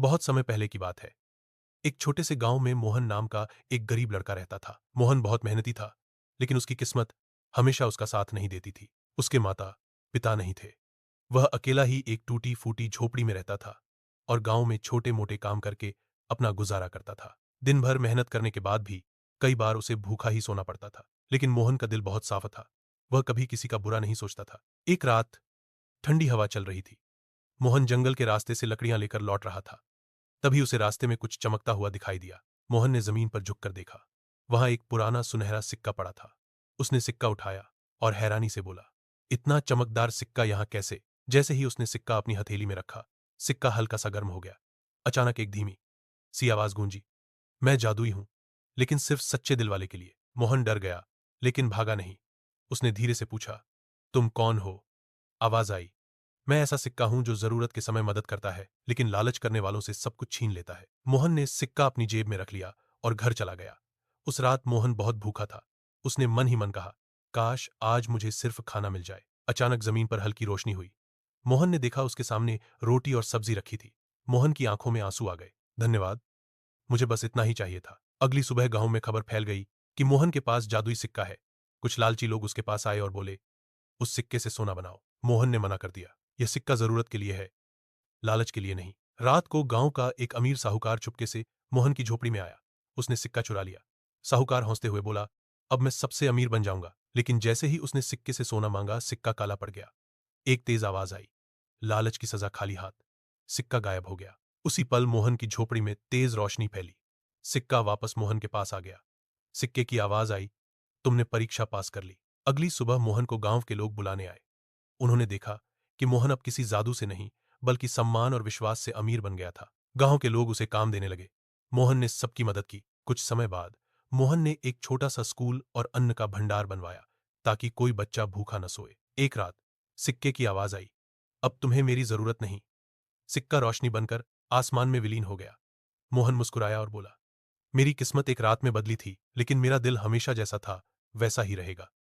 बहुत समय पहले की बात है। एक छोटे से गांव में मोहन नाम का एक गरीब लड़का रहता था। मोहन बहुत मेहनती था, लेकिन उसकी किस्मत हमेशा उसका साथ नहीं देती थी। उसके माता पिता नहीं थे। वह अकेला ही एक टूटी फूटी झोपड़ी में रहता था और गांव में छोटे मोटे काम करके अपना गुजारा करता था। दिन भर मेहनत करने के बाद भी कई बार उसे भूखा ही सोना पड़ता था, लेकिन मोहन का दिल बहुत साफ था। वह कभी किसी का बुरा नहीं सोचता था। एक रात ठंडी हवा चल रही थी। मोहन जंगल के रास्ते से लकड़ियां लेकर लौट रहा था। तभी उसे रास्ते में कुछ चमकता हुआ दिखाई दिया। मोहन ने जमीन पर झुककर देखा। वहां एक पुराना सुनहरा सिक्का पड़ा था। उसने सिक्का उठाया और हैरानी से बोला, इतना चमकदार सिक्का यहां कैसे? जैसे ही उसने सिक्का अपनी हथेली में रखा, सिक्का हल्का सा गर्म हो गया। अचानक एक धीमी सी आवाज गूंजी, मैं जादुई हूं, लेकिन सिर्फ सच्चे दिल वाले के लिए। मोहन डर गया, लेकिन भागा नहीं। उसने धीरे से पूछा, तुम कौन हो? आवाज आई, मैं ऐसा सिक्का हूं जो जरूरत के समय मदद करता है, लेकिन लालच करने वालों से सब कुछ छीन लेता है। मोहन ने सिक्का अपनी जेब में रख लिया और घर चला गया। उस रात मोहन बहुत भूखा था। उसने मन ही मन कहा, काश आज मुझे सिर्फ खाना मिल जाए। अचानक जमीन पर हल्की रोशनी हुई। मोहन ने देखा उसके सामने रोटी और सब्जी रखी थी। मोहन की आंखों में आंसू आ गए। धन्यवाद, मुझे बस इतना ही चाहिए था। अगली सुबह गांव में खबर फैल गई कि मोहन के पास जादुई सिक्का है। कुछ लालची लोग उसके पास आए और बोले, उस सिक्के से सोना बनाओ। मोहन ने मना कर दिया, यह सिक्का जरूरत के लिए है, लालच के लिए नहीं। रात को गांव का एक अमीर साहूकार चुपके से मोहन की झोपड़ी में आया। उसने सिक्का चुरा लिया। साहूकार हंसते हुए बोला, अब मैं सबसे अमीर बन जाऊंगा। लेकिन जैसे ही उसने सिक्के से सोना मांगा, सिक्का काला पड़ गया। एक तेज आवाज आई, लालच की सजा खाली हाथ। सिक्का गायब हो गया। उसी पल मोहन की झोपड़ी में तेज रोशनी फैली। सिक्का वापस मोहन के पास आ गया। सिक्के की आवाज आई, तुमने परीक्षा पास कर ली। अगली सुबह मोहन को गांव के लोग बुलाने आए। उन्होंने देखा कि मोहन अब किसी जादू से नहीं, बल्कि सम्मान और विश्वास से अमीर बन गया था। गांव के लोग उसे काम देने लगे। मोहन ने सबकी मदद की। कुछ समय बाद मोहन ने एक छोटा सा स्कूल और अन्न का भंडार बनवाया, ताकि कोई बच्चा भूखा न सोए। एक रात सिक्के की आवाज आई, अब तुम्हें मेरी जरूरत नहीं। सिक्का रोशनी बनकर आसमान में विलीन हो गया। मोहन मुस्कुराया और बोला, मेरी किस्मत एक रात में बदली थी, लेकिन मेरा दिल हमेशा जैसा था वैसा ही रहेगा।